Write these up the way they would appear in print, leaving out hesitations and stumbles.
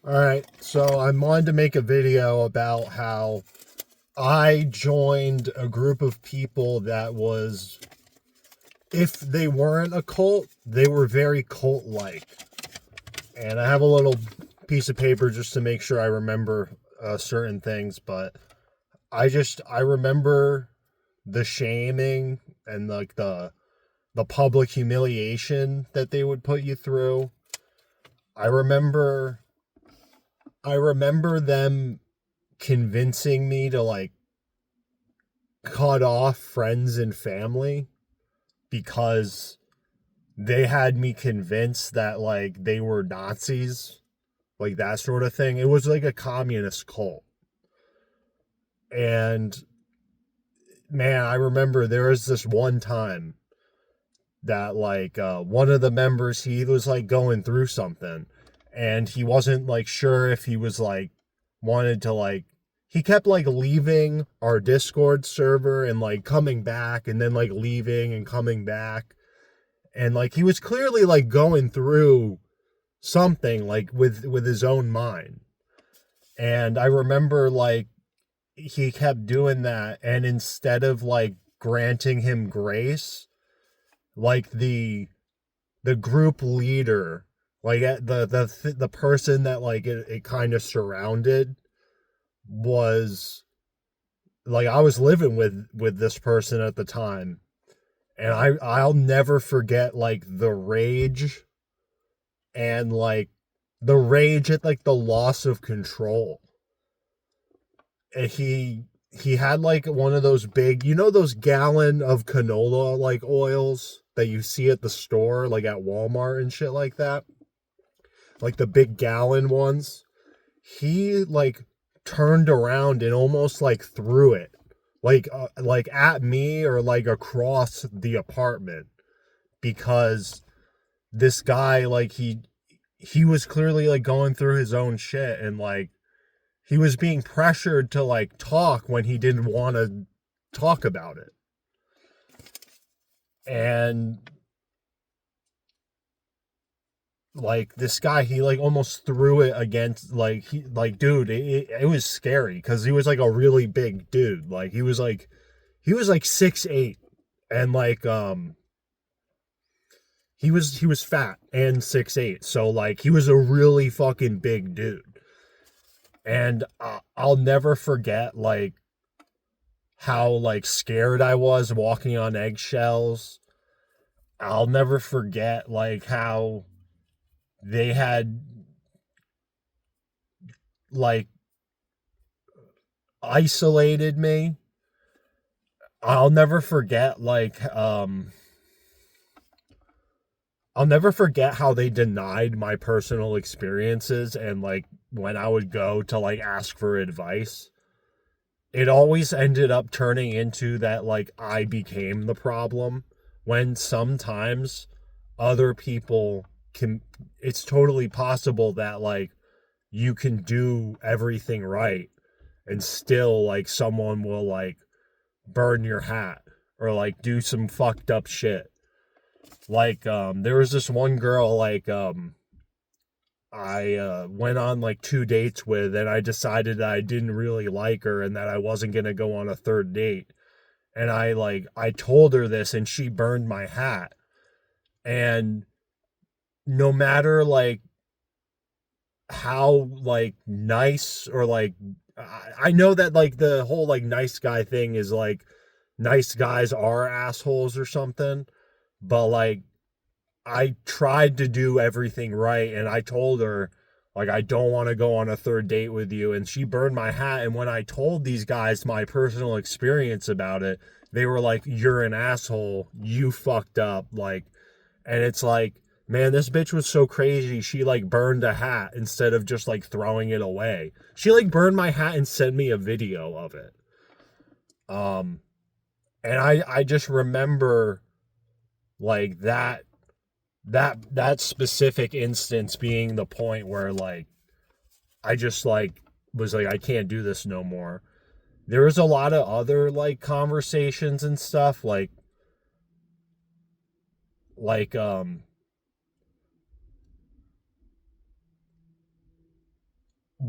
Alright, so I wanted to make a video about how I joined a group of people that was, if they weren't a cult, they were very cult-like. And I have a little piece of paper just to make sure I remember certain things, but I remember the shaming and like the public humiliation that they would put you through. I remember I remember them convincing me to like cut off friends and family because they had me convinced that like they were Nazis, like that sort of thing. It was like a communist cult. And man, I remember there was this one time that like one of the members, he was like going through something and he wasn't like sure if he was like wanted to like, he kept like leaving our Discord server and like coming back and then like leaving and coming back, and like he was clearly like going through something like with his own mind. And I remember like he kept doing that, and instead of like granting him grace, like the group leader, like the person that like it kind of surrounded, was like, I was living with this person at the time, and I'll never forget like the rage, and like the rage at like the loss of control. And he had like one of those big, you know, those gallon of canola like oils that you see at the store, like at Walmart and shit like that, like the big gallon ones. He like turned around and almost like threw it like at me or like across the apartment, because this guy like he was clearly like going through his own shit, and like he was being pressured to like talk when he didn't want to talk about it. And like this guy, he like almost threw it against, like he like, dude, it was scary because he was like a really big dude. Like he was like 6'8", and like he was fat and 6'8", so like he was a really fucking big dude. And I'll never forget like how like scared I was walking on eggshells. I'll never forget like how they had like isolated me. I'll never forget like I'll never forget how they denied my personal experiences, and like when I would go to like ask for advice, it always ended up turning into that like I became the problem, when sometimes other people can, it's totally possible that like you can do everything right and still like someone will like burn your hat or like do some fucked up shit. Like there was this one girl like I went on like two dates with, and I decided that I didn't really like her and that I wasn't going to go on a third date. And I told her this, and she burned my hat. And no matter like how like nice or like, I know that like the whole like nice guy thing is like nice guys are assholes or something, but like I tried to do everything right, and I told her like I don't want to go on a third date with you, and she burned my hat. And when I told these guys my personal experience about it, they were like, you're an asshole, you fucked up, like. And it's like, man, this bitch was so crazy, she like burned a hat instead of just like throwing it away. She like burned my hat and sent me a video of it. um and I just remember like that specific instance being the point where like I just like was like, I can't do this no more. There was a lot of other like conversations and stuff like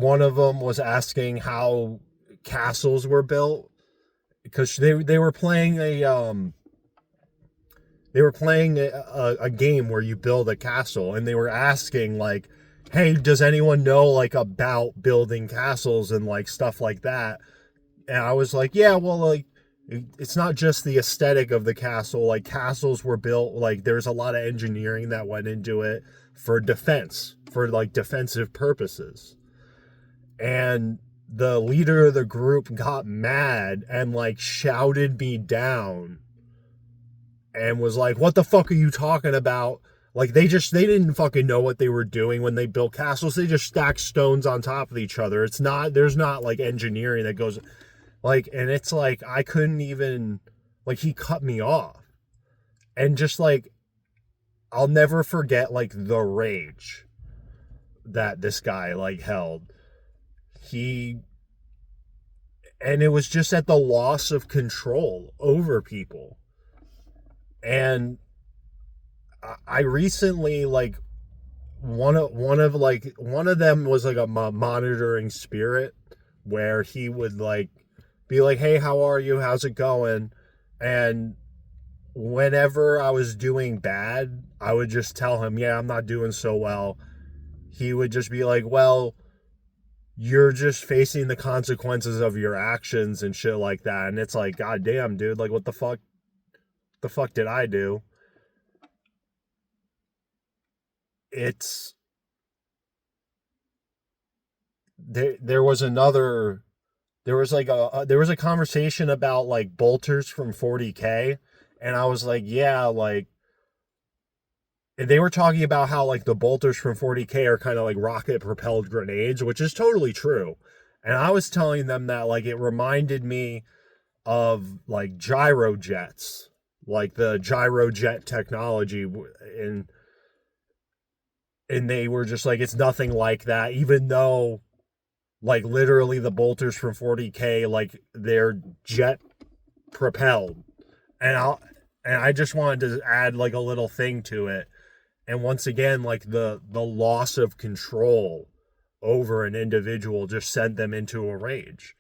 one of them was asking how castles were built, because they were playing a game where you build a castle, and they were asking like, hey, does anyone know like about building castles and like stuff like that? And I was like, yeah, well, like, it's not just the aesthetic of the castle. Like, castles were built, like, there's a lot of engineering that went into it for defense, for like defensive purposes. And the leader of the group got mad and like shouted me down and was like, what the fuck are you talking about? Like, they didn't fucking know what they were doing when they built castles. They just stacked stones on top of each other. There's not like engineering that goes like, and it's like, I couldn't even, like, he cut me off. And just like, I'll never forget like the rage that this guy like held. He, and it was just at the loss of control over people. And I recently like one of them was like a monitoring spirit, where he would like be like, hey, how are you, how's it going? And whenever I was doing bad, I would just tell him, yeah, I'm not doing so well. He would just be like, well, you're just facing the consequences of your actions and shit like that. And it's like, god damn, dude, like, what the fuck did I do? It's there was another, there was a conversation about like bolters from 40K, and I was like, yeah, like, and they were talking about how like the bolters from 40K are kind of like rocket propelled grenades, which is totally true. And I was telling them that like it reminded me of like gyrojets, like the gyrojet technology, and they were just like, it's nothing like that, even though like literally the bolters from 40K, like, they're jet propelled. And I just wanted to add like a little thing to it. And once again, like the loss of control over an individual just sent them into a rage.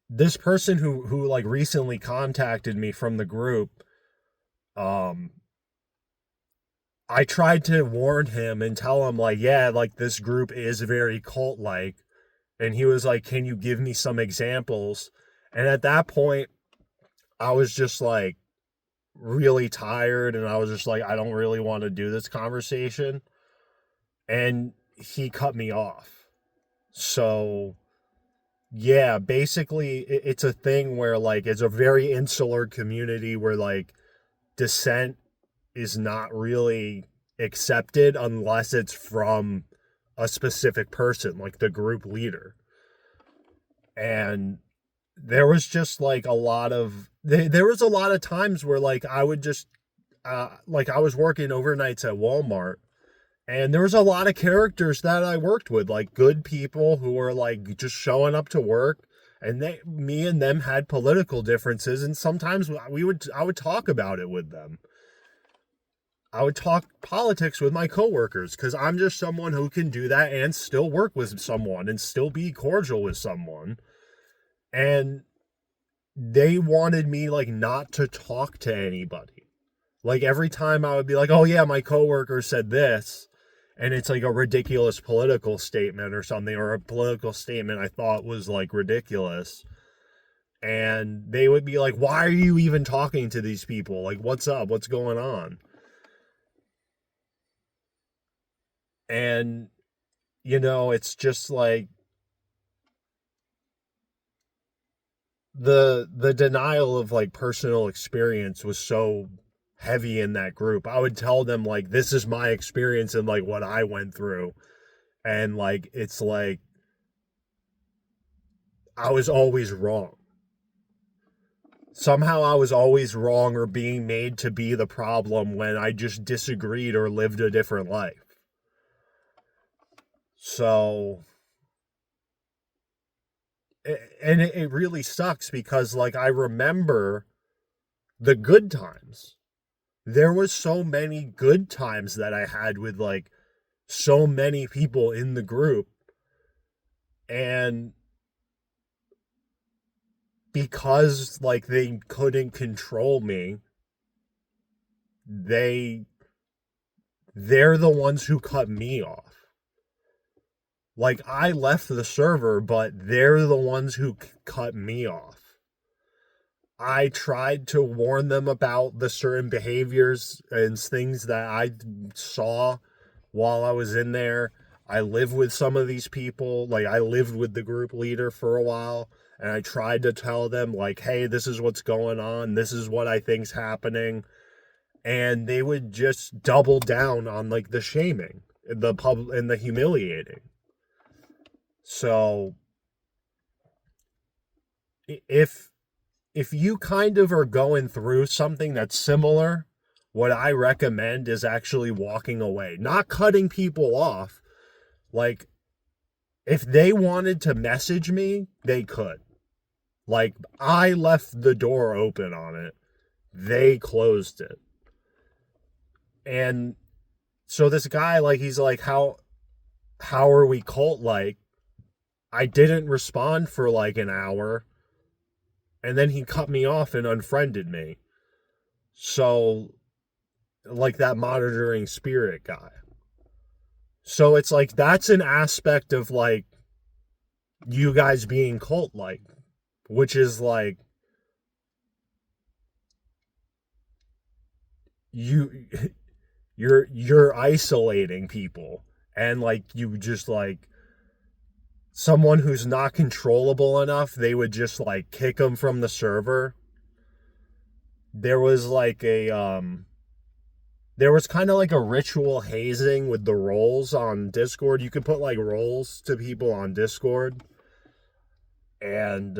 This person who like recently contacted me from the group, um I tried to warn him and tell him like, yeah, like, this group is very cult like. And he was like, can you give me some examples? And at that point, I was just like really tired, and I was just like, I don't really want to do this conversation. And he cut me off. So yeah, basically it's a thing where like it's a very insular community where like dissent is not really accepted unless it's from a specific person, like the group leader. And there was just like there was a lot of times where like I would just like, I was working overnights at Walmart, and there was a lot of characters that I worked with, like good people who were like just showing up to work, and me and them had political differences, and sometimes I would talk about it with them. I would talk politics with my coworkers, because I'm just someone who can do that and still work with someone and still be cordial with someone. And they wanted me like not to talk to anybody. Like, every time I would be like, oh yeah, my coworker said this, and it's like a ridiculous political statement or something, or a political statement I thought was like ridiculous. And they would be like, why are you even talking to these people? Like, what's up? What's going on? And it's just like the denial of like personal experience was so heavy in that group. I would tell them like, this is my experience and like what I went through. And like, it's like I was always wrong. Somehow I was always wrong or being made to be the problem when I just disagreed or lived a different life. So, and it really sucks, because like I remember the good times. There was so many good times that I had with like so many people in the group. And because like they couldn't control me, they're the ones who cut me off. Like, I left the server, but they're the ones who cut me off. I tried to warn them about the certain behaviors and things that I saw while I was in there. I lived with some of these people. Like, I lived with the group leader for a while, and I tried to tell them, like, hey, this is what's going on. This is what I think's happening. And they would just double down on, like, the shaming, and the humiliating. So, if you kind of are going through something that's similar, what I recommend is actually walking away, not cutting people off. Like, if they wanted to message me, they could. Like, I left the door open on it. They closed it. And so this guy, like, he's like, how are we cult-like? I didn't respond for like an hour. And then he cut me off and unfriended me. So, like that monitoring spirit guy. So it's like, that's an aspect of like you guys being cult-like, which is like you're isolating people, and like you just like someone who's not controllable enough, they would just like kick them from the server. There was like there was kind of like a ritual hazing with the roles on Discord. You could put like roles to people on Discord. And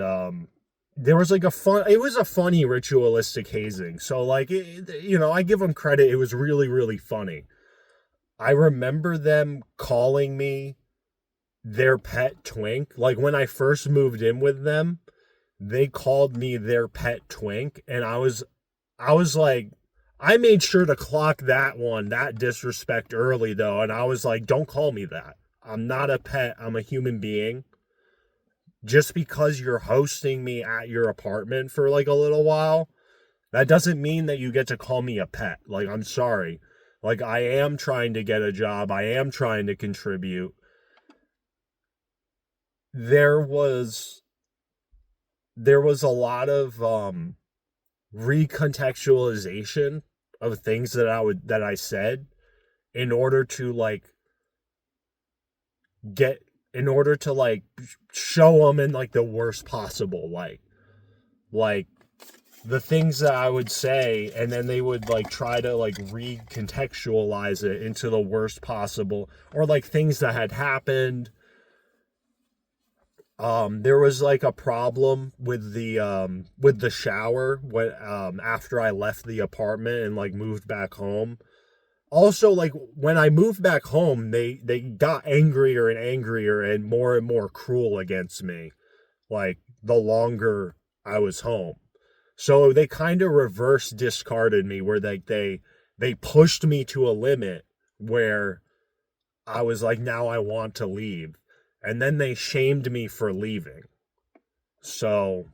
there was like it was a funny ritualistic hazing. So like, I give them credit. It was really, really funny. I remember them calling me their pet twink. Like, when I first moved in with them, they called me their pet twink. And I was like, I made sure to clock that disrespect early though. And I was like, don't call me that. I'm not a pet. I'm a human being. Just because you're hosting me at your apartment for like a little while, that doesn't mean that you get to call me a pet. Like, I'm sorry. Like, I am trying to get a job. I am trying to contribute. There was a lot of recontextualization of things that I said in order to like show them in like the worst possible light. Like the things that I would say, and then they would like try to like recontextualize it into the worst possible, or like things that had happened. There was like a problem with the shower when after I left the apartment and like moved back home. Also, like when I moved back home, they got angrier and more cruel against me, like the longer I was home. So they kind of reverse discarded me, where they pushed me to a limit where I was like, now I want to leave. And then they shamed me for leaving. So,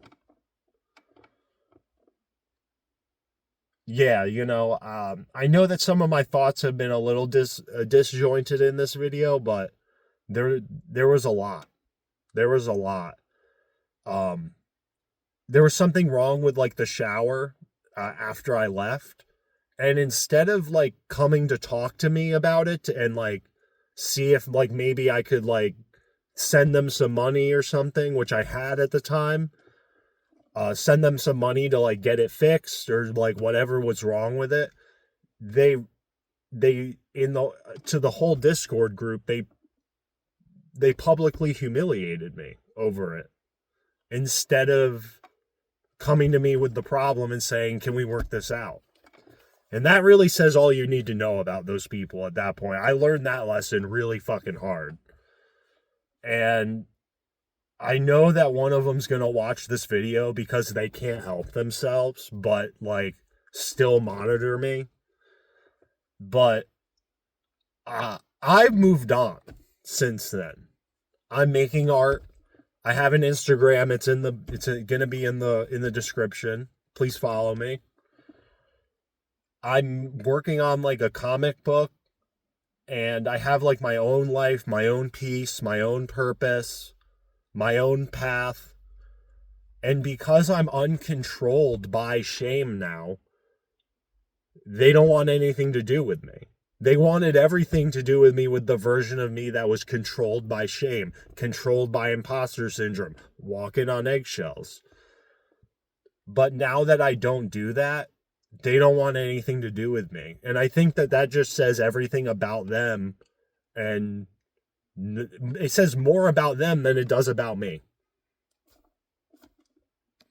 yeah, I know that some of my thoughts have been a little disjointed in this video, but there was a lot. There was a lot. There was something wrong with like the shower after I left. And instead of like coming to talk to me about it and like see if like maybe I could like send them some money or something, which I had at the time, send them some money to like get it fixed or like whatever was wrong with it. They to the whole Discord group, they publicly humiliated me over it instead of coming to me with the problem and saying, can we work this out? And that really says all you need to know about those people at that point. I learned that lesson really fucking hard. And I know that one of them's going to watch this video because they can't help themselves, but like still monitor me. But I've moved on since then. I'm making art. I have an Instagram. It's gonna be in the description. Please follow me. I'm working on like a comic book, and I have like my own life, my own peace, my own purpose, my own path. And because I'm uncontrolled by shame now, they don't want anything to do with me. They wanted everything to do with me with the version of me that was controlled by shame, controlled by imposter syndrome, walking on eggshells. But now that I don't do that, they don't want anything to do with me. And I think that that just says everything about them. And it says more about them than it does about me.